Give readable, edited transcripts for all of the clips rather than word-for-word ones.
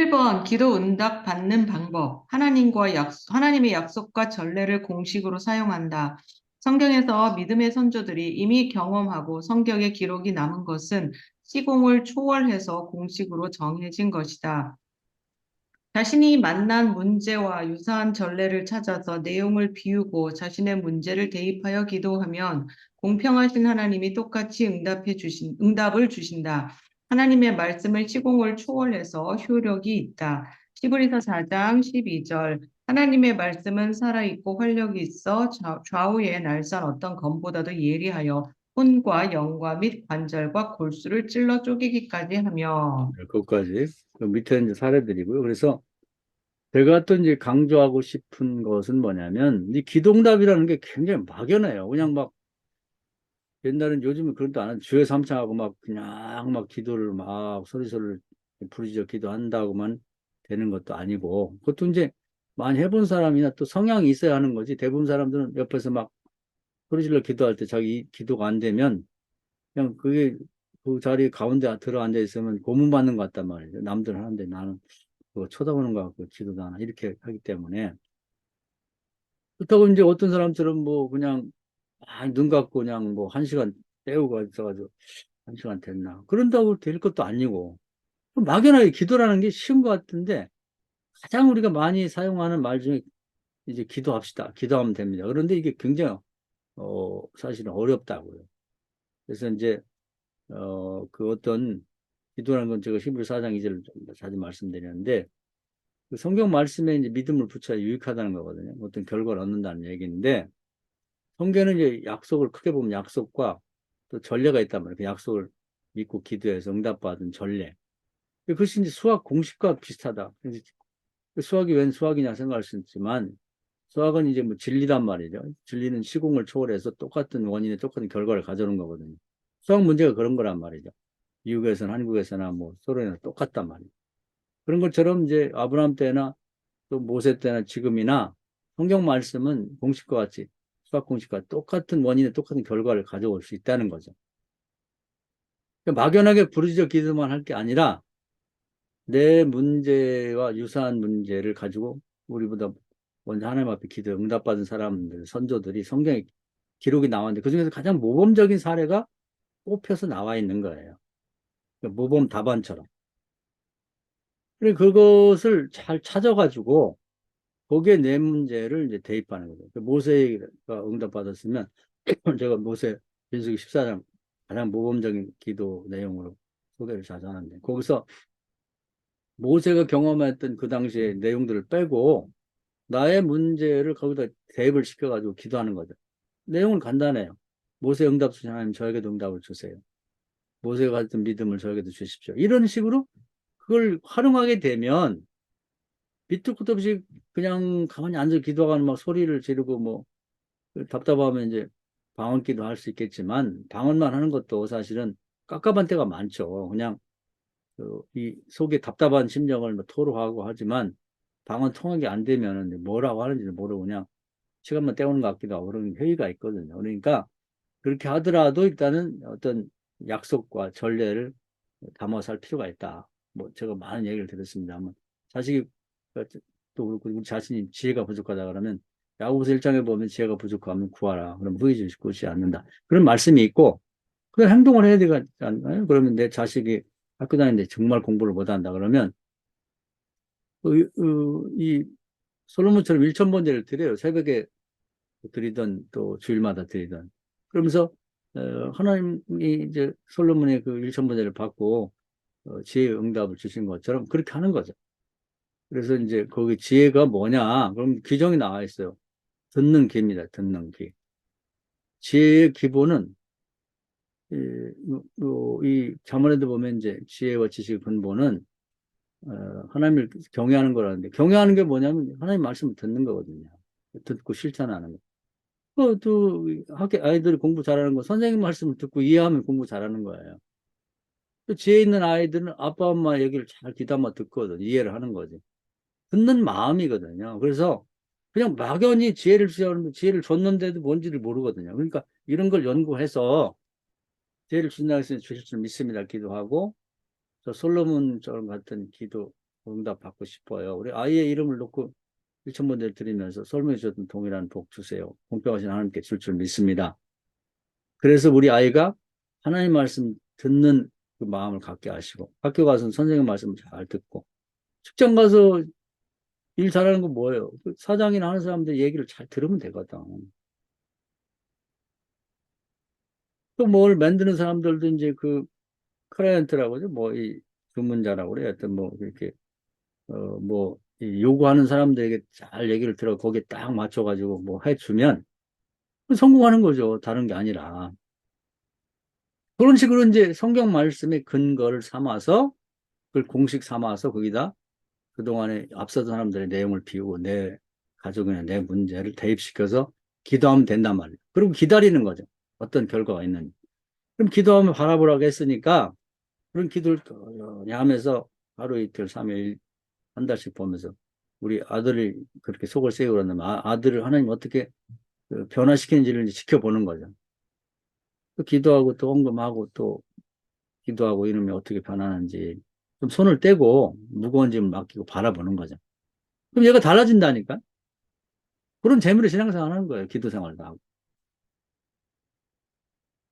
1번 기도 응답 받는 방법. 하나님의 약속과 전례를 공식으로 사용한다. 성경에서 믿음의 선조들이 이미 경험하고 성경에 기록이 남은 것은 시공을 초월해서 공식으로 정해진 것이다. 자신이 만난 문제와 유사한 전례를 찾아서 내용을 비우고 자신의 문제를 대입하여 기도하면 공평하신 하나님이 똑같이 응답을 주신다. 하나님의 말씀을 시공을 초월해서 효력이 있다. 히브리서 4장 12절. 하나님의 말씀은 살아있고 활력이 있어 좌우의 날선 어떤 검보다도 예리하여 혼과 영과 및 관절과 골수를 찔러 쪼개기까지 하며. 네, 그것까지. 그 밑에 이제 사례들이고요. 그래서 제가 또 이제 강조하고 싶은 것은 뭐냐면, 이 기도응답이라는 게 굉장히 막연해요. 그냥 막, 옛날엔 요즘은 그런 것도 안 하는 주여 삼창하고 막 그냥 막 기도를 막 소리소리를 부르짖어 기도한다고만 되는 것도 아니고, 그것도 이제 많이 해본 사람이나 또 성향이 있어야 하는 거지. 대부분 사람들은 옆에서 막 소리질러 기도할 때 자기 기도가 안 되면 그냥 그게 그 자리 가운데 들어 앉아 있으면 고문받는 것 같단 말이죠. 남들 하는데 나는 그거 쳐다보는 것 같고 기도도 안 하고 이렇게 하기 때문에. 그렇다고 이제 어떤 사람처럼 뭐 그냥 눈 감고 그냥 뭐 1시간 때우고 있어가지고 1시간 됐나. 그런다고 될 것도 아니고. 막연하게 기도라는 게 쉬운 것 같은데 가장 우리가 많이 사용하는 말 중에 이제 기도합시다. 기도하면 됩니다. 그런데 이게 굉장히 사실은 어렵다고요. 그래서 이제 그 어떤 기도라는 건 제가 히브리 4장 2절을 자주 말씀드리는데 그 성경 말씀에 이제 믿음을 붙여야 유익하다는 거거든요. 어떤 결과를 얻는다는 얘기인데 성경은 이제 약속을 크게 보면 약속과 또 전례가 있단 말이에요. 그 약속을 믿고 기도해서 응답받은 전례. 그것이 이제 수학 공식과 비슷하다. 그 수학이 웬 수학이냐 생각할 수 있지만 수학은 이제 뭐 진리단 말이죠. 진리는 시공을 초월해서 똑같은 원인의 똑같은 결과를 가져오는 거거든요. 수학 문제가 그런 거란 말이죠. 미국에서나 한국에서나 뭐 소련에나 똑같단 말이에요. 그런 것처럼 이제 아브라함 때나 또 모세 때나 지금이나 성경 말씀은 공식과 같이 수학 공식과 똑같은 원인의 똑같은 결과를 가져올 수 있다는 거죠. 그러니까 막연하게 부르짖어 기도만 할 게 아니라 내 문제와 유사한 문제를 가지고 우리보다 먼저 하나님 앞에 기도 응답받은 사람들, 선조들이 성경에 기록이 나왔는데 그중에서 가장 모범적인 사례가 뽑혀서 나와 있는 거예요. 그러니까 모범 답안처럼. 그리고 그것을 잘 찾아가지고 거기에 내 문제를 이제 대입하는 거죠. 모세가 응답받았으면 제가 모세 민수기 14장 가장 모범적인 기도 내용으로 소개를 자주 하는데 거기서 모세가 경험했던 그 당시의 내용들을 빼고 나의 문제를 거기다 대입을 시켜가지고 기도하는 거죠. 내용은 간단해요. 모세 응답 주신 하나님 저에게도 응답을 주세요. 모세가 가졌던 믿음을 저에게도 주십시오. 이런 식으로 그걸 활용하게 되면 밑도 끝도 없이 그냥 가만히 앉아 기도하는 막 소리를 지르고 뭐 답답하면 이제 방언기도 할 수 있겠지만 방언만 하는 것도 사실은 깝깝한 때가 많죠. 그냥 이 속에 답답한 심정을 뭐 토로하고 하지만 방언 통역이 안 되면은 뭐라고 하는지를 모르고 그냥 시간만 때우는 것 같기도 하고 그런 회의가 있거든요. 그러니까 그렇게 하더라도 일단은 어떤 약속과 전례를 담아 살 필요가 있다. 뭐 제가 많은 얘기를 들었습니다만 자식이 또 그렇고 우리 자신이 지혜가 부족하다 그러면 야고보서 1장에 보면 지혜가 부족하면 구하라. 그럼 후히 주실 것이 않는다. 그런 말씀이 있고 그런 행동을 해야 되지 않나요? 그러면 내 자식이 학교 다니는데 정말 공부를 못한다 그러면 이 솔로몬처럼 1,000번제를 드려요. 새벽에 드리던 또 주일마다 드리던 그러면서 하나님이 이제 솔로몬의 그 1,000번제를 받고 지혜의 응답을 주신 것처럼 그렇게 하는 거죠. 그래서 이제 거기 지혜가 뭐냐? 그럼 규정이 나와 있어요. 듣는 귀입니다. 듣는 귀. 지혜의 기본은 이 자문에도 보면 이제 지혜와 지식의 근본은 하나님을 경외하는 거라는데 경외하는 게 뭐냐면 하나님 말씀을 듣는 거거든요. 듣고 실천하는 거. 또 학교 아이들이 공부 잘하는 거 선생님 말씀을 듣고 이해하면 공부 잘하는 거예요. 또 지혜 있는 아이들은 아빠 엄마 얘기를 잘 귀담아 듣거든. 이해를 하는 거지. 듣는 마음이거든요. 그래서 그냥 막연히 지혜를 줬는데도 뭔지를 모르거든요. 그러니까 이런 걸 연구해서 지혜를 준다고 해서 주실 줄 믿습니다. 기도하고 저 솔로몬처럼 같은 기도 응답 받고 싶어요. 우리 아이의 이름을 놓고 일천번제를 드리면서 설명해 주셨던 동일한 복 주세요. 공평하신 하나님께 줄 믿습니다. 그래서 우리 아이가 하나님 말씀 듣는 그 마음을 갖게 하시고, 학교 가서는 선생님 말씀 잘 듣고, 직장 가서 일 잘하는 건 뭐예요? 그 사장이나 하는 사람들 얘기를 잘 들으면 되거든. 또 뭘 만드는 사람들도 이제 그 클라이언트라고 하죠. 뭐 이 주문자라고 그래요. 하여튼 뭐 이렇게 뭐 이 요구하는 사람들에게 잘 얘기를 들어 거기에 딱 맞춰가지고 뭐 해주면 성공하는 거죠. 다른 게 아니라. 그런 식으로 이제 성경 말씀의 근거를 삼아서 그걸 공식 삼아서 거기다 그동안에 앞서던 사람들의 내용을 비우고 내 가족이나 내 문제를 대입시켜서 기도하면 된단 말이에요. 그리고 기다리는 거죠. 어떤 결과가 있는지. 그럼 기도하면 바라보라고 했으니까 그런 기도를 꾸준히 하면서 하루 이틀, 3일, 한 달씩 보면서 우리 아들이 그렇게 속을 새기고 그러면 아들을 하나님 어떻게 그 변화시키는지를 이제 지켜보는 거죠. 또 기도하고 또 헌금하고 또 기도하고 이러면 어떻게 변하는지 좀 손을 떼고 무거운 짐을 맡기고 바라보는 거죠. 그럼 얘가 달라진다니까? 그런 재미로 신앙생활 하는 거예요. 기도 생활도 하고.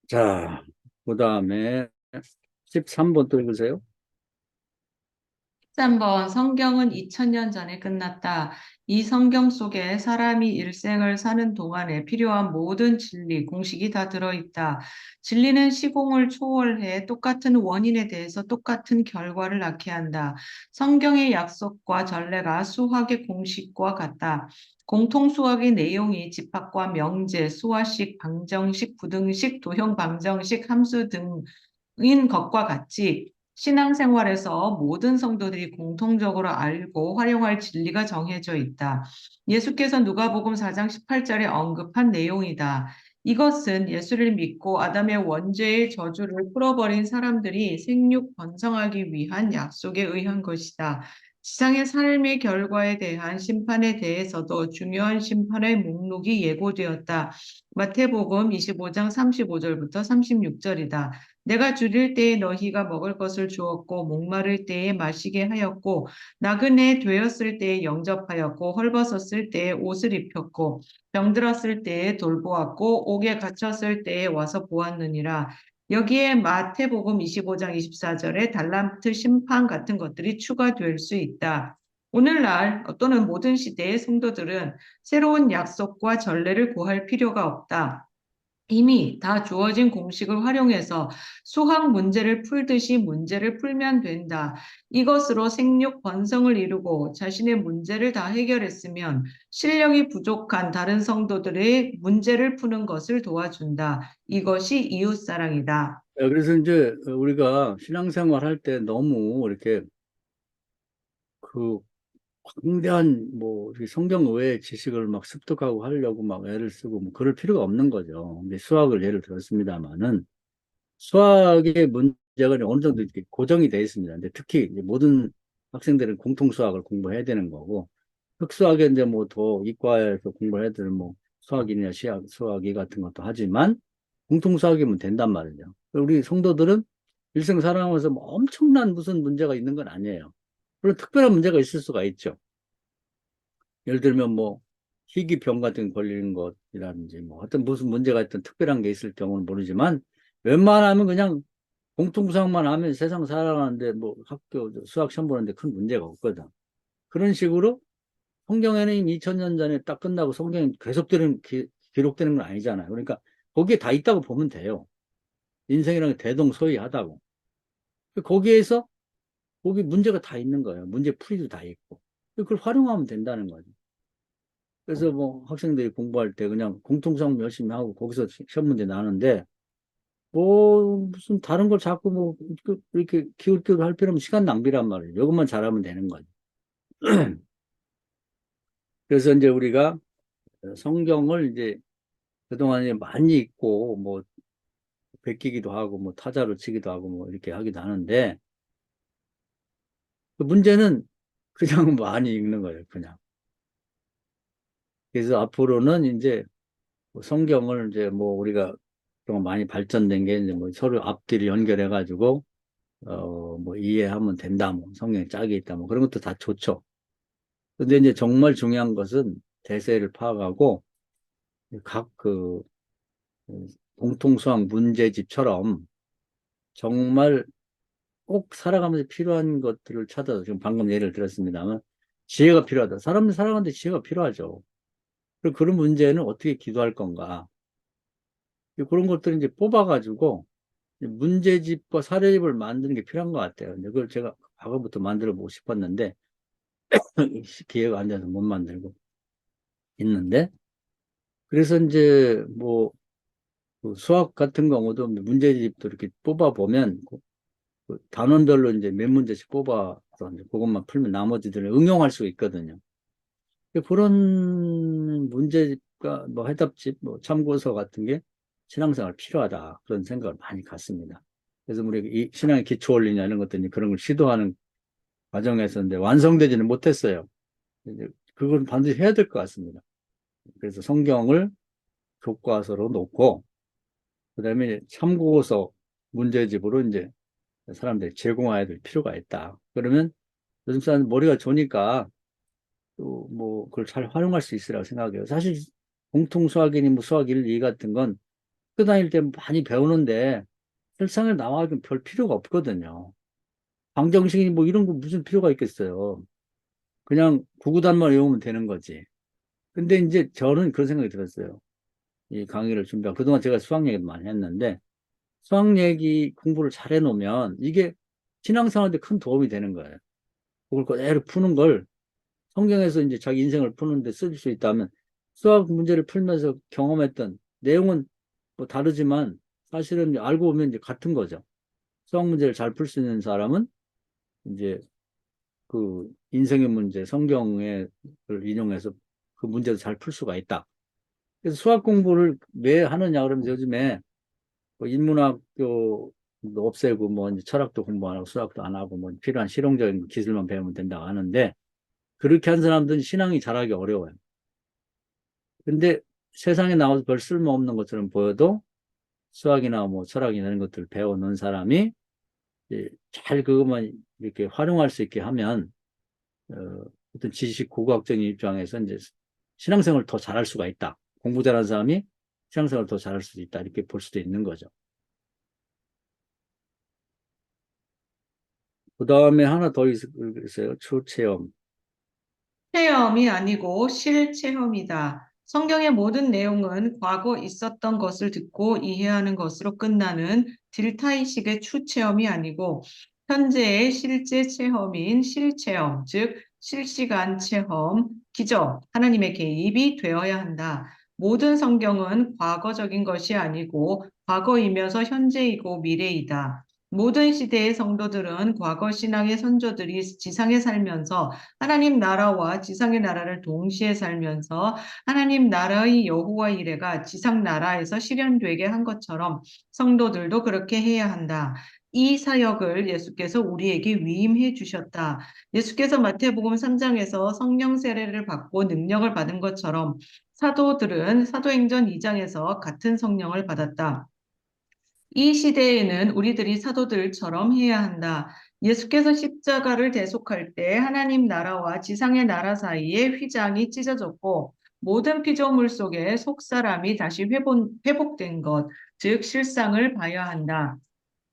자, 그 다음에 13번 또 읽으세요. 13번 성경은 2000년 전에 끝났다. 이 성경 속에 사람이 일생을 사는 동안에 필요한 모든 진리, 공식이 다 들어있다. 진리는 시공을 초월해 똑같은 원인에 대해서 똑같은 결과를 낳게 한다. 성경의 약속과 전례가 수학의 공식과 같다. 공통 수학의 내용이 집합과 명제, 수화식, 방정식, 부등식, 도형 방정식, 함수 등인 것과 같이 신앙생활에서 모든 성도들이 공통적으로 알고 활용할 진리가 정해져 있다. 예수께서 누가복음 4장 18절에 언급한 내용이다. 이것은 예수를 믿고 아담의 원죄의 저주를 풀어버린 사람들이 생육 번성하기 위한 약속에 의한 것이다. 지상의 삶의 결과에 대한 심판에 대해서도 중요한 심판의 목록이 예고되었다. 마태복음 25장 35절부터 36절이다. 내가 줄일 때에 너희가 먹을 것을 주었고 목마를 때에 마시게 하였고 나그네 되었을 때에 영접하였고 헐벗었을 때에 옷을 입혔고 병들었을 때에 돌보았고 옥에 갇혔을 때에 와서 보았느니라. 여기에 마태복음 25장 24절에 달란트 심판 같은 것들이 추가될 수 있다. 오늘날 또는 모든 시대의 성도들은 새로운 약속과 전례를 구할 필요가 없다. 이미 다 주어진 공식을 활용해서 수학 문제를 풀듯이 문제를 풀면 된다. 이것으로 생육 번성을 이루고 자신의 문제를 다 해결했으면 실력이 부족한 다른 성도들의 문제를 푸는 것을 도와준다. 이것이 이웃사랑이다. 그래서 이제 우리가 신앙생활 할 때 너무 이렇게 그 광대한 뭐 이렇게 성경 외의 지식을 막 습득하고 하려고 막 애를 쓰고 뭐 그럴 필요가 없는 거죠. 근데 수학을 예를 들었습니다만은 수학의 문제가 어느 정도 이렇게 고정이 되어 있습니다. 근데 특히 이제 모든 학생들은 공통 수학을 공부해야 되는 거고 흑수학에 이제 뭐 더 이과에서 공부해야 되는 뭐 수학이나 시학, 수학이 같은 것도 하지만 공통 수학이면 된단 말이죠. 우리 성도들은 일생 살아가면서 뭐 엄청난 무슨 문제가 있는 건 아니에요. 물론 특별한 문제가 있을 수가 있죠. 예를 들면 뭐 희귀병 같은 거 걸리는 것이라든지 뭐 어떤 무슨 문제가 있던 특별한 게 있을 경우는 모르지만 웬만하면 그냥 공통수학만 하면 세상 살아가는데 뭐 학교 수학 시험 보는데 큰 문제가 없거든. 그런 식으로 성경에는 이미 2000년 전에 딱 끝나고 성경이 계속되는 기록되는 건 아니잖아요. 그러니까 거기에 다 있다고 보면 돼요. 인생이라는 게 대동소이하다고. 거기에서 거기 문제가 다 있는 거예요. 문제 풀이도 다 있고. 그걸 활용하면 된다는 거죠. 그래서 뭐 학생들이 공부할 때 그냥 공통수학 열심히 하고 거기서 시험 문제 나는데 뭐 무슨 다른 걸 자꾸 뭐 이렇게 기울기울 할 필요 없는 시간 낭비란 말이에요. 이것만 잘하면 되는 거죠. 그래서 이제 우리가 성경을 이제 그동안에 많이 읽고 뭐 베끼기도 하고 뭐 타자로 치기도 하고 뭐 이렇게 하기도 하는데 그 문제는 그냥 많이 읽는 거예요. 그냥. 그래서 앞으로는 이제 뭐 성경을 이제 뭐 우리가 좀 많이 발전된 게 이제 뭐 서로 앞뒤를 연결해 가지고 뭐 이해하면 된다, 뭐 성경에 짝이 있다, 뭐 그런 것도 다 좋죠. 근데 이제 정말 중요한 것은 대세를 파악하고 각 공통수학 문제집처럼 정말 꼭 살아가면서 필요한 것들을 찾아서 지금 방금 예를 들었습니다만 지혜가 필요하다. 사람들 살아가는데 지혜가 필요하죠. 그리고 그런 문제는 어떻게 기도할 건가? 그런 것들을 이제 뽑아가지고 문제집과 사례집을 만드는 게 필요한 것 같아요. 근데 그걸 제가 과거부터 만들어 보고 싶었는데 기회가 안 돼서 못 만들고 있는데 그래서 이제 그 수학 같은 경우도 문제집도 이렇게 뽑아보면 그 단원별로 이제 몇 문제씩 뽑아서 이제 그것만 풀면 나머지들을 응용할 수 있거든요. 그런 문제집과 뭐 해답집, 뭐 참고서 같은 게 신앙생활 필요하다. 그런 생각을 많이 갖습니다. 그래서 우리 이 신앙의 기초 원리냐 이런 것들이 그런 걸 시도하는 과정에서 이제 완성되지는 못했어요. 이제 그건 반드시 해야 될 것 같습니다. 그래서 성경을 교과서로 놓고 그다음에 참고서 문제집으로 이제 사람들이 제공해야 될 필요가 있다. 그러면 요즘 사람 머리가 좋으니까 또 뭐 그걸 잘 활용할 수 있으라고 생각해요. 사실 공통 수학이니 뭐 수학 1, 2 같은 건 학교 다닐 때 많이 배우는데 실상을 나와도 별 필요가 없거든요. 방정식이 뭐 이런 거 무슨 필요가 있겠어요. 그냥 구구단만 외우면 되는 거지. 근데 이제 저는 그런 생각이 들었어요. 이 강의를 준비하고 그동안 제가 수학 얘기도 많이 했는데 수학 얘기 공부를 잘 해놓으면 이게 신앙생활에 큰 도움이 되는 거예요. 그걸 그대로 푸는 걸 성경에서 이제 자기 인생을 푸는데 쓸 수 있다면 수학 문제를 풀면서 경험했던 내용은 뭐 다르지만 사실은 알고 보면 이제 같은 거죠. 수학 문제를 잘 풀 수 있는 사람은 이제 그 인생의 문제, 성경을 인용해서 그 문제도 잘 풀 수가 있다. 그래서 수학 공부를 왜 하느냐 그러면 요즘에 뭐 인문학도 없애고 뭐 이제 철학도 공부 안 하고 수학도 안 하고 뭐 필요한 실용적인 기술만 배우면 된다고 하는데 그렇게 한 사람들은 신앙이 잘하기 어려워요. 근데 세상에 나와서 별 쓸모없는 것처럼 보여도 수학이나 뭐 철학이나 이런 것들을 배워놓은 사람이 이제 잘 그것만 이렇게 활용할 수 있게 하면 어, 어떤 지식 고고학적인 입장에서 이제 신앙생활을 더 잘할 수가 있다. 공부 잘하는 사람이 신앙생활을 더 잘할 수 있다. 이렇게 볼 수도 있는 거죠. 그 다음에 하나 더 있어요. 초체험. 체험이 아니고 실체험이다. 성경의 모든 내용은 과거 있었던 것을 듣고 이해하는 것으로 끝나는 딜타이식의 추체험이 아니고 현재의 실제 체험인 실체험, 즉 실시간 체험, 기적, 하나님의 개입이 되어야 한다. 모든 성경은 과거적인 것이 아니고 과거이면서 현재이고 미래이다. 모든 시대의 성도들은 과거 신앙의 선조들이 지상에 살면서 하나님 나라와 지상의 나라를 동시에 살면서 하나님 나라의 여호와 이레가 지상 나라에서 실현되게 한 것처럼 성도들도 그렇게 해야 한다. 이 사역을 예수께서 우리에게 위임해 주셨다. 예수께서 마태복음 3장에서 성령 세례를 받고 능력을 받은 것처럼 사도들은 사도행전 2장에서 같은 성령을 받았다. 이 시대에는 우리들이 사도들처럼 해야 한다. 예수께서 십자가를 대속할 때 하나님 나라와 지상의 나라 사이에 휘장이 찢어졌고 모든 피조물 속에 속사람이 다시 회복된 것, 즉 실상을 봐야 한다.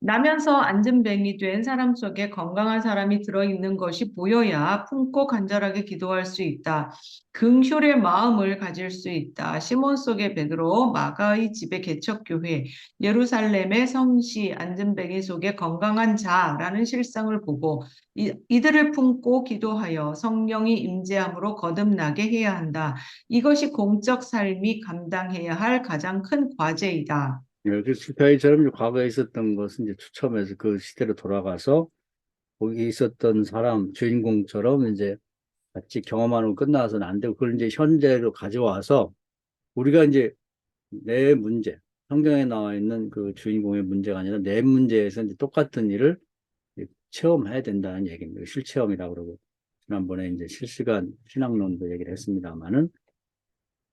나면서 안진뱅이 된 사람 속에 건강한 사람이 들어있는 것이 보여야 품고 간절하게 기도할 수 있다. 긍휼의 마음을 가질 수 있다. 시몬 속의 베드로, 마가의 집의 개척교회, 예루살렘의 성시, 안진뱅이 속에 건강한 자라는 실상을 보고 이들을 품고 기도하여 성령이 임재함으로 거듭나게 해야 한다. 이것이 공적 삶이 감당해야 할 가장 큰 과제이다. 그 스타일처럼 과거에 있었던 것은 이제 추첨해서 그 시대로 돌아가서 거기 있었던 사람, 주인공처럼 이제 같이 경험하는 끝나서는 안 되고, 그걸 이제 현재로 가져와서 우리가 이제 내 문제, 성경에 나와 있는 그 주인공의 문제가 아니라 내 문제에서 이제 똑같은 일을 체험해야 된다는 얘기입니다. 실체험이라고 그러고, 지난번에 이제 실시간 신학론도 얘기를 했습니다만은,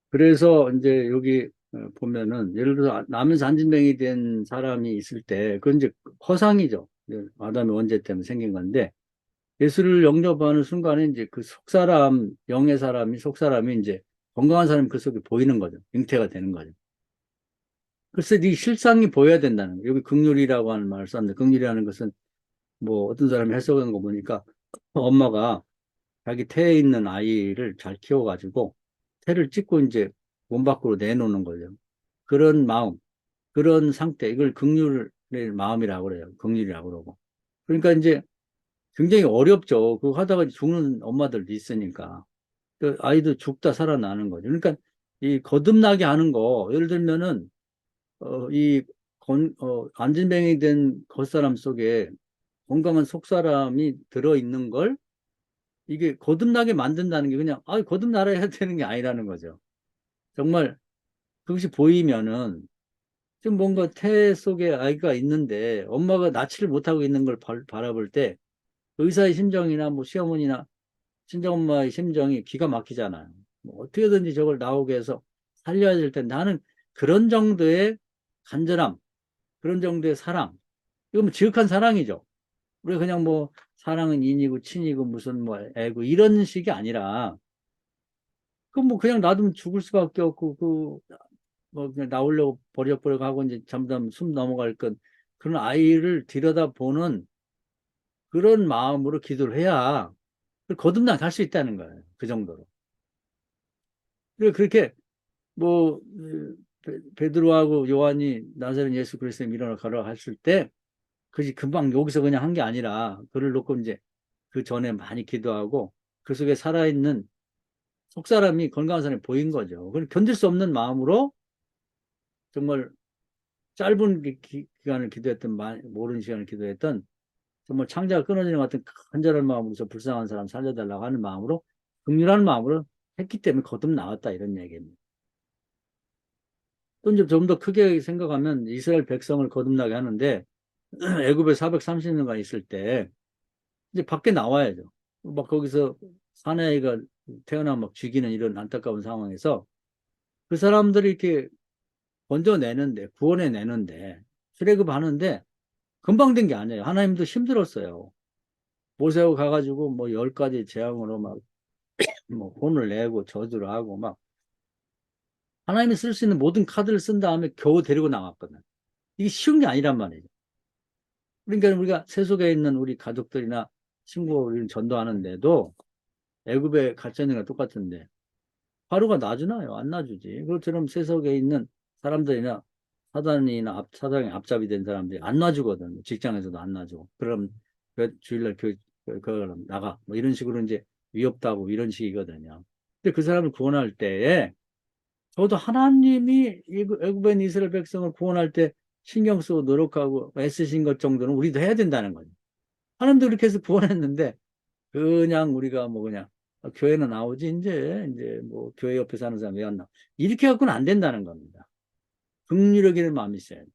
그래서 이제 여기 보면은, 예를 들어서 나면서 안진뱅이 된 사람이 있을 때, 그건 이제 허상이죠. 아담의 원죄 때문에 생긴 건데, 예수를 영접하는 순간에 이제 그 속사람, 영의 사람이, 속사람이 이제 건강한 사람이 그 속에 보이는 거죠. 잉태가 되는 거죠. 글쎄, 네 실상이 보여야 된다는 거예요. 여기 긍휼이라고 하는 말을 썼는데, 긍휼이라는 것은 뭐 어떤 사람이 해석한 거 보니까 엄마가 자기 태에 있는 아이를 잘 키워가지고 태를 찢고 이제 몸 밖으로 내놓는 거죠. 그런 마음, 그런 상태, 이걸 긍휼의 마음이라고 그래요. 긍휼이라고 그러고. 그러니까 이제 굉장히 어렵죠. 그거 하다가 죽는 엄마들도 있으니까. 그 아이도 죽다 살아나는 거죠. 그러니까 이 거듭나게 하는 거, 예를 들면은, 이 안진뱅이 된 겉사람 속에 건강한 속사람이 들어있는 걸 이게 거듭나게 만든다는 게 그냥, 거듭나라 해야 되는 게 아니라는 거죠. 정말 그것이 보이면은 지금 뭔가 태 속에 아이가 있는데 엄마가 납치를 못하고 있는 걸 바라볼 때 의사의 심정이나 뭐 시어머니나 친정엄마의 심정이 기가 막히잖아요. 뭐 어떻게든지 저걸 나오게 해서 살려야 될 텐데 나는 그런 정도의 간절함, 그런 정도의 사랑, 이건 뭐 지극한 사랑이죠. 우리가 그냥 뭐 사랑은 인이고 친이고 무슨 뭐 애고 이런 식이 아니라 그 뭐 그냥 놔두면 죽을 수밖에 없고 그 뭐 그냥 나오려고 버려버려 하고 이제 잠깐 숨 넘어갈 건 그런 아이를 들여다보는 그런 마음으로 기도를 해야 거듭나 갈 수 있다는 거예요. 그 정도로. 그렇게 뭐 베드로하고 요한이 나사렛 예수 그리스도의 일어나 가라 했을 때 그지 금방 여기서 그냥 한 게 아니라 그를 놓고 이제 그 전에 많이 기도하고 그 속에 살아있는 속사람이 건강한 사람이 보인 거죠. 그걸 견딜 수 없는 마음으로 정말 짧은 기간을 기도했던 모르는 시간을 기도했던 정말 창자가 끊어지는 것 같은 간절한 마음으로 저 불쌍한 사람 살려달라고 하는 마음으로 긍휼한 마음으로 했기 때문에 거듭 나왔다 이런 얘기입니다. 또 이제 좀 더 크게 생각하면 이스라엘 백성을 거듭나게 하는데 애굽에 430년간 있을 때 이제 밖에 나와야죠. 막 거기서 사내아이가 태어나 막 죽이는 이런 안타까운 상황에서 그 사람들이 이렇게 건져내는데 구원해내는데 출애굽 하는데 금방 된 게 아니에요. 하나님도 힘들었어요. 모세하고 가가지고 뭐 10가지 재앙으로 막 뭐 혼을 내고 저주를 하고 막 하나님이 쓸 수 있는 모든 카드를 쓴 다음에 겨우 데리고 나왔거든. 이게 쉬운 게 아니란 말이죠. 그러니까 우리가 세속에 있는 우리 가족들이나 친구를 전도하는데도 애굽에 갇혀 있는 거 똑같은데 하루가 놔주나요? 안 놔주지. 그것처럼 세속에 있는 사람들이나 사당의 앞잡이 된 사람들이 안 놔주거든. 직장에서도 안 놔주고. 그럼 주일날 그럼 나가. 뭐 이런 식으로 이제 위협다고 이런 식이거든요. 근데 그 사람을 구원할 때에 저도 하나님이 애굽에 있는 이스라엘 백성을 구원할 때 신경 쓰고 노력하고 애쓰신 것 정도는 우리도 해야 된다는 거죠. 하나님도 그렇게 해서 구원했는데 그냥 우리가 뭐 그냥 교회는 나오지 이제 뭐 교회 옆에 사는 사람 왜 안 나와 이렇게 갖고는 안 된다는 겁니다. 긍휼하기는 마음이 있어야 돼.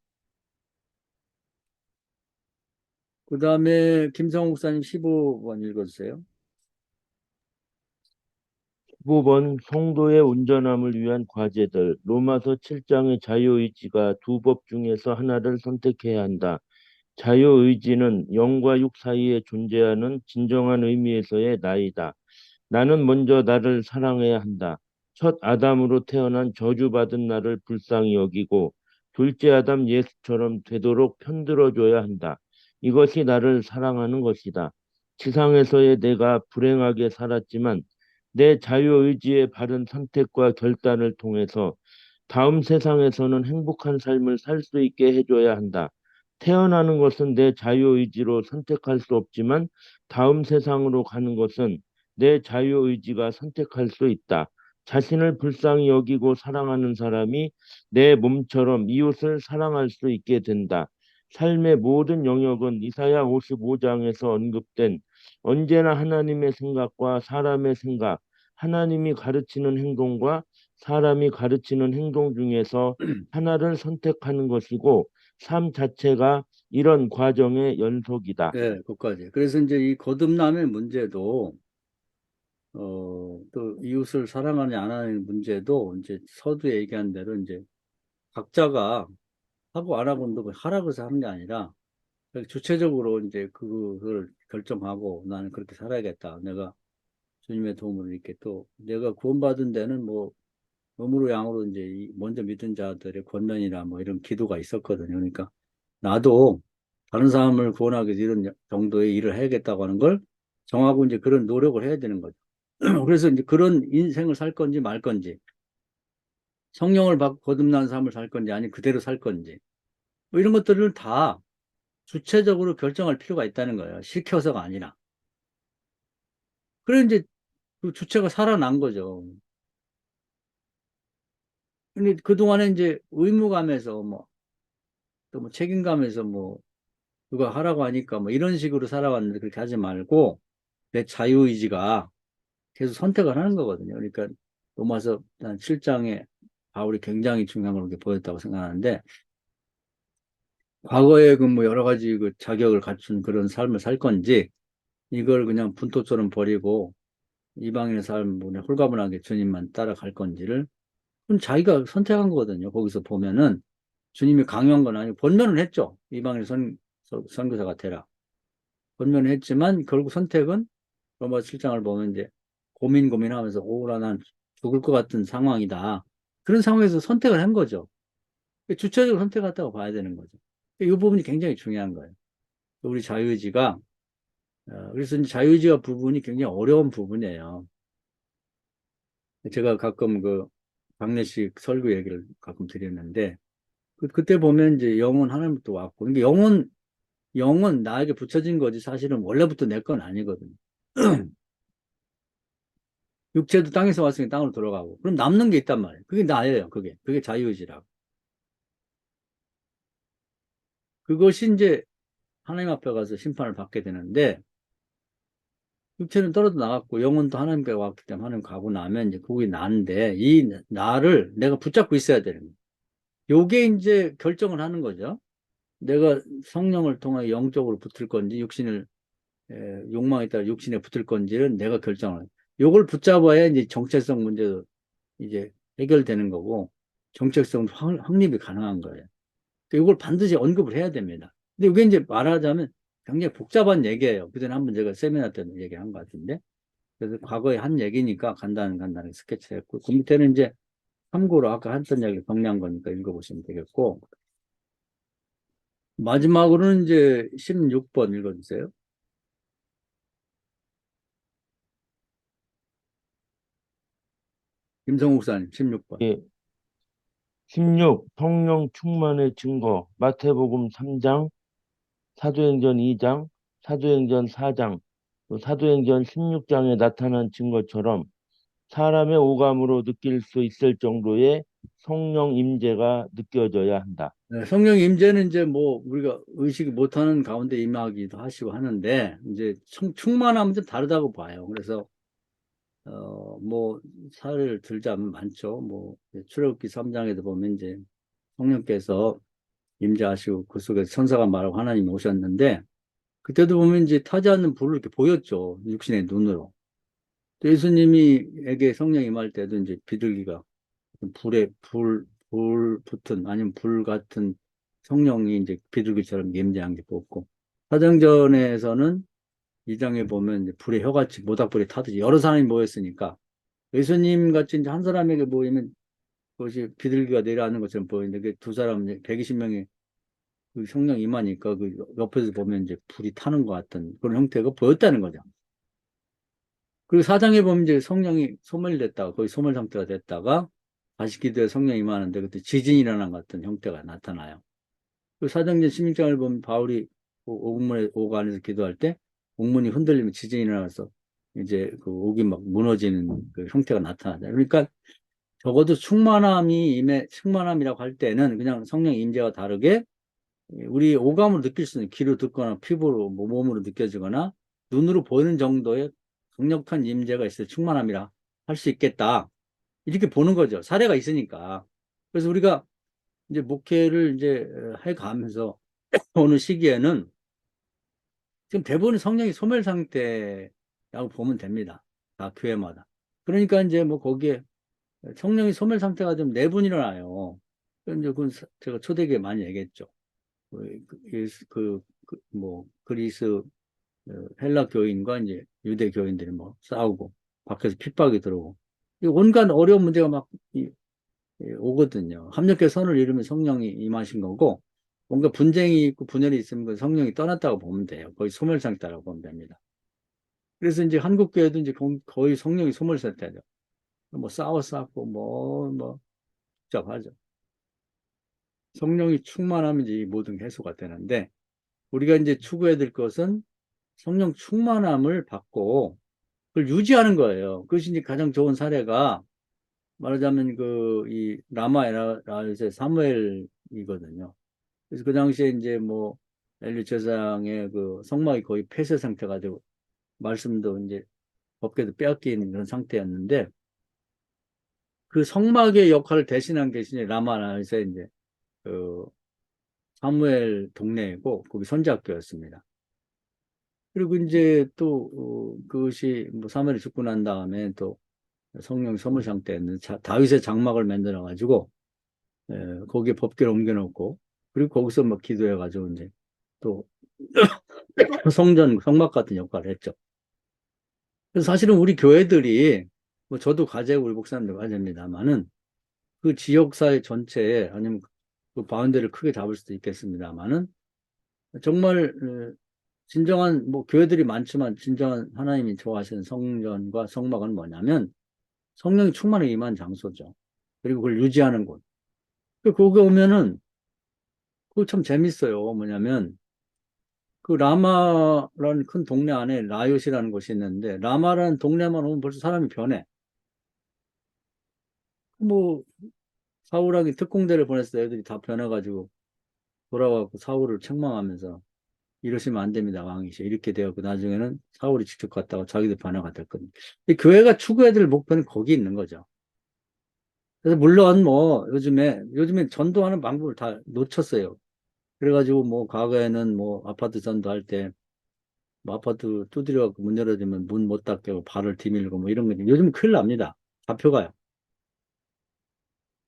그 다음에 김성호 목사님 15번 읽어주세요. 15번 성도의 온전함을 위한 과제들. 로마서 7장의 자유의지가 두 법 중에서 하나를 선택해야 한다. 자유의지는 영과 육 사이에 존재하는 진정한 의미에서의 나이다. 나는 먼저 나를 사랑해야 한다. 첫 아담으로 태어난 저주받은 나를 불쌍히 여기고 둘째 아담 예수처럼 되도록 편들어줘야 한다. 이것이 나를 사랑하는 것이다. 지상에서의 내가 불행하게 살았지만 내 자유의지의 바른 선택과 결단을 통해서 다음 세상에서는 행복한 삶을 살 수 있게 해줘야 한다. 태어나는 것은 내 자유의지로 선택할 수 없지만 다음 세상으로 가는 것은 내 자유의지가 선택할 수 있다. 자신을 불쌍히 여기고 사랑하는 사람이 내 몸처럼 이웃을 사랑할 수 있게 된다. 삶의 모든 영역은 이사야 55장에서 언급된 언제나 하나님의 생각과 사람의 생각, 하나님이 가르치는 행동과 사람이 가르치는 행동 중에서 하나를 선택하는 것이고 삶 자체가 이런 과정의 연속이다. 네, 그까지. 그래서 이제 이 거듭남의 문제도 또 이웃을 사랑하냐 안 하는 문제도 이제 서두에 얘기한 대로 이제 각자가 하고 안 하고는 하라고 해서 하는 게 아니라 주체적으로 이제 그걸 결정하고 나는 그렇게 살아야겠다. 내가 주님의 도움을 이렇게 또 내가 구원받은 데는 뭐 음으로 양으로 이제 먼저 믿은 자들의 권면이나 뭐 이런 기도가 있었거든요. 그러니까 나도 다른 사람을 구원하기 위해서 이런 정도의 일을 해야겠다고 하는 걸 정하고 이제 그런 노력을 해야 되는 거죠. 그래서 이제 그런 인생을 살 건지 말 건지 성령을 받고 거듭난 삶을 살 건지 아니 그대로 살 건지 뭐 이런 것들을 다 주체적으로 결정할 필요가 있다는 거예요. 시켜서가 아니라. 그래 이제 그 주체가 살아난 거죠. 근데 그동안에 이제 의무감에서 뭐 또 뭐 책임감에서 뭐 누가 하라고 하니까 뭐 이런 식으로 살아왔는데 그렇게 하지 말고 내 자유의지가 계속 선택을 하는 거거든요. 그러니까 로마서 한 7장에 바울이 굉장히 중요한 걸 이렇게 보였다고 생각하는데 과거에 그 뭐 여러 가지 그 자격을 갖춘 그런 삶을 살 건지 이걸 그냥 분토처럼 버리고 이방인의 삶을 홀가분하게 주님만 따라갈 건지를 그건 자기가 선택한 거거든요. 거기서 보면은 주님이 강요한 건 아니고 권면은 했죠. 이방인 선교사가 되라. 권면을 했지만 결국 선택은 로마 7장을 보면 이제 고민하면서 오라 난 죽을 것 같은 상황이다. 그런 상황에서 선택을 한 거죠. 주체적으로 선택했다고 봐야 되는 거죠. 이 부분이 굉장히 중요한 거예요. 우리 자유의지가 그래서 이제 자유의지가 부분이 굉장히 어려운 부분이에요. 제가 가끔 그 장례식 설교 얘기를 가끔 드렸는데 그때 보면 이제 영은 하나님부터 왔고 그러니까 영은 나에게 붙여진 거지 사실은 원래부터 내 건 아니거든요. 육체도 땅에서 왔으니 땅으로 돌아가고 그럼 남는 게 있단 말이에요. 그게 나예요. 그게 자유의지라고. 그것이 이제 하나님 앞에 가서 심판을 받게 되는데 육체는 떨어져 나갔고 영은 또 하나님께 왔기 때문에 하나님 가고 나면 이제 그게 나인데 이 나를 내가 붙잡고 있어야 되는 거예요. 요게 이제 결정을 하는 거죠. 내가 성령을 통해 영적으로 붙을 건지 욕망에 따라 육신에 붙을 건지는 내가 결정을 해요. 요걸 붙잡아야 이제 정체성 문제도 이제 해결되는 거고 정체성 확립이 가능한 거예요. 이걸 반드시 언급을 해야 됩니다. 근데 이게 이제 말하자면 굉장히 복잡한 얘기예요. 그전에 한번 제가 세미나 때도 얘기한 것 같은데. 그래서 과거에 한 얘기니까 간단하게 스케치 했고, 그 밑에는 이제 참고로 아까 했던 얘기 정리한 거니까 읽어보시면 되겠고, 마지막으로는 이제 16번 읽어주세요. 김성욱 목사님, 16번. 예, 16. 성령 충만의 증거. 마태복음 3장, 사도행전 2장, 사도행전 4장, 또 사도행전 16장에 나타난 증거처럼 사람의 오감으로 느낄 수 있을 정도의 성령 임재가 느껴져야 한다. 네, 성령 임재는 이제 뭐 우리가 의식 못하는 가운데 임하기도 하시고 하는데 이제 충만하면 좀 다르다고 봐요. 그래서 뭐 사례를 들자면 많죠. 뭐 출애굽기 3장에도 보면 이제 성령께서 임재하시고 그 속에서 천사가 말하고 하나님이 오셨는데 그때도 보면 이제 타지 않는 불을 이렇게 보였죠. 육신의 눈으로. 또 예수님이에게 성령 임할 때도 이제 비둘기가 불 붙은 아니면 불 같은 성령이 이제 비둘기처럼 임재한 게 뽑고 사정전에서는 2장에 보면 이제 불의 혀같이 모닥불이 타듯이 여러 사람이 모였으니까 예수님 같이 이제 한 사람에게 모이면 그것이 비둘기가 내려앉는 것처럼 보이는데 그 두 사람 120명이 그 성령 임하니까 그 옆에서 보면 이제 불이 타는 것 같은 그런 형태가 보였다는 거죠. 그리고 4장에 보면 이제 성령이 소멸됐다가 거의 소멸 상태가 됐다가 다시 기도에 성령이 임하는데 그때 지진이 일어난 것 같은 형태가 나타나요. 그 사도행전 16장을 보면 바울이 옥문에 옥 안에서 기도할 때 옥문이 흔들리면 지진이 일어나서 이제 그 옥이 막 무너지는 그 형태가 나타나죠. 그러니까 적어도 충만함이라고 할 때는 그냥 성령 임재와 다르게 우리 오감으로 느낄 수 있는 귀로 듣거나 피부로 뭐 몸으로 느껴지거나 눈으로 보이는 정도의 강력한 임재가 있어야 충만함이라 할 수 있겠다. 이렇게 보는 거죠. 사례가 있으니까. 그래서 우리가 이제 목회를 이제 해 가면서 어느 시기에는 지금 대부분 성령이 소멸 상태라고 보면 됩니다. 다 교회마다. 그러니까 이제 뭐 거기에 성령이 소멸 상태가 좀 내분 일어나요. 이제 그건 제가 초대기에 많이 얘기했죠. 그 그리스 헬라 교인과 이제 유대 교인들이 뭐 싸우고 밖에서 핍박이 들어오고 이 온갖 어려운 문제가 막 오거든요. 합력의 선을 이루면 성령이 임하신 거고 뭔가 분쟁이 있고 분열이 있으면 그 성령이 떠났다고 보면 돼요. 거의 소멸상태라고 보면 됩니다. 그래서 이제 한국 교회도 이제 거의 성령이 소멸상태죠. 뭐 싸웠고 뭐 복잡하죠. 성령이 충만하면 이제 이 모든 게 해소가 되는데 우리가 이제 추구해야 될 것은 성령 충만함을 받고 그걸 유지하는 거예요. 그것이 이제 가장 좋은 사례가 말하자면 이 라마에라의 사무엘이거든요. 그래서 그 당시에 이제 뭐 엘리 제사장의 그 성막이 거의 폐쇄 상태가 되고 말씀도 이제 법궤도 빼앗긴 그런 상태였는데 그 성막의 역할을 대신한 게 이제 라마에서 이제 그 사무엘 동네이고 거기 선지학교였습니다. 그리고 이제 또 그것이 뭐 사무엘이 죽고 난 다음에 또 성령 선물 상태였는데 다윗의 장막을 만들어 가지고 거기에 법궤를 옮겨놓고 그리고 거기서 막 기도해 가지고 이제 또 성막 같은 역할을 했죠. 그래서 사실은 우리 교회들이 뭐 저도 과제고 우리 목사님도 과제입니다만은 그 지역사회 전체에 아니면 그 바운더리를 크게 잡을 수도 있겠습니다만은 정말 진정한 뭐 교회들이 많지만 진정한 하나님이 좋아하시는 성전과 성막은 뭐냐면 성령이 충만하게 임한 장소죠. 그리고 그걸 유지하는 곳. 거기 오면은 그거 참 재밌어요. 뭐냐면 그 라마라는 큰 동네 안에 라요시라는 곳이 있는데 라마라는 동네만 오면 벌써 사람이 변해. 뭐 사울에게 특공대를 보냈어. 애들이 다 변해가지고 돌아와서 사울을 책망하면서 이러시면 안 됩니다. 왕이시 이렇게 되었고 나중에는 사울이 직접 갔다가 자기들 변화가 됐거든요. 교회가 추구해야 될 목표는 거기 있는 거죠. 그래서 물론 뭐 요즘에 전도하는 방법을 다 놓쳤어요. 그래가지고 뭐 과거에는 뭐 아파트 전도할 때 뭐 아파트 두드려갖고 문 열어주면 문 못 닫게 하고 발을 디밀고 뭐 이런 거 요즘 큰일 납니다. 잡혀가요.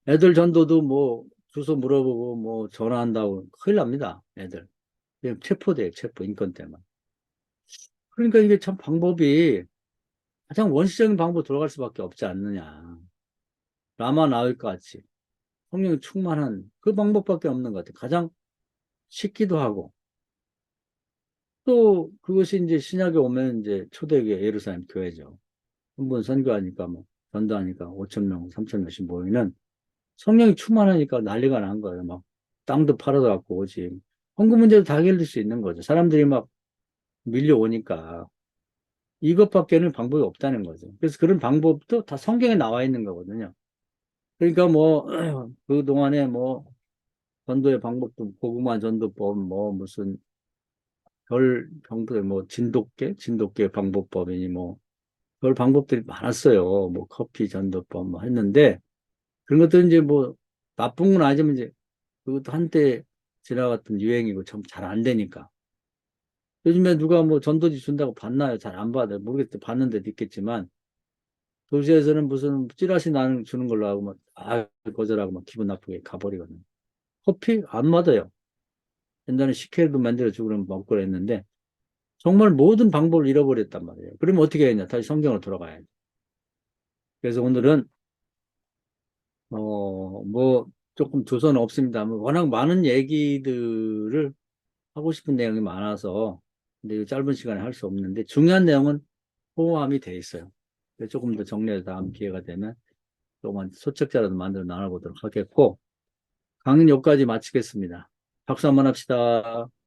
애들 전도도 뭐 주소 물어보고 뭐 전화한다고 큰일 납니다. 애들. 그냥 체포돼요. 체포 인권 때문에. 그러니까 이게 참 방법이 가장 원시적인 방법으로 돌아갈 수밖에 없지 않느냐. 라마 나올 것 같이 성령이 충만한 그 방법밖에 없는 것 같아요. 가장 쉽기도 하고 또 그것이 이제 신약에 오면 이제 초대교회 예루살렘 교회죠. 한 번 선교하니까 뭐 전도하니까 5천 명, 3천 명씩 모이는 성령이 충만하니까 난리가 난 거예요. 막 땅도 팔아갖고 오지. 헌금 문제도 다 해결될 수 있는 거죠. 사람들이 막 밀려오니까 이것밖에는 방법이 없다는 거죠. 그래서 그런 방법도 다 성경에 나와 있는 거거든요. 그러니까 뭐 그동안에 뭐 전도의 방법도 고구마 전도법 뭐 무슨 별 방법 뭐 진돗개 방법법이니 뭐 별 방법들이 많았어요. 뭐 커피 전도법 뭐 했는데 그런 것들은 이제 뭐 나쁜 건 아니지만 이제 그것도 한때 지나갔던 유행이고 참 잘 안 되니까 요즘에 누가 뭐 전도지 준다고 받나요? 잘 안 받아요. 모르겠어요. 받는 데도 있겠지만 도시에서는 무슨 찌라시 나는 주는 걸로 하고 막 거절하고 막 기분 나쁘게 가버리거든요. 커피 안 받아요. 옛날에 식혜도 만들어주고 그러면 먹고 그랬는데 정말 모든 방법을 잃어버렸단 말이에요. 그러면 어떻게 해야 되냐? 다시 성경으로 돌아가야죠. 그래서 오늘은 뭐 조금 두서는 없습니다만 워낙 많은 얘기들을 하고 싶은 내용이 많아서 근데 이 짧은 시간에 할 수 없는데 중요한 내용은 포함이 돼 있어요. 그래서 조금 더 정리해서 다음 기회가 되면 조금만 소책자라도 만들어 나눠보도록 하겠고 강의는 여기까지 마치겠습니다. 박수 한번 합시다.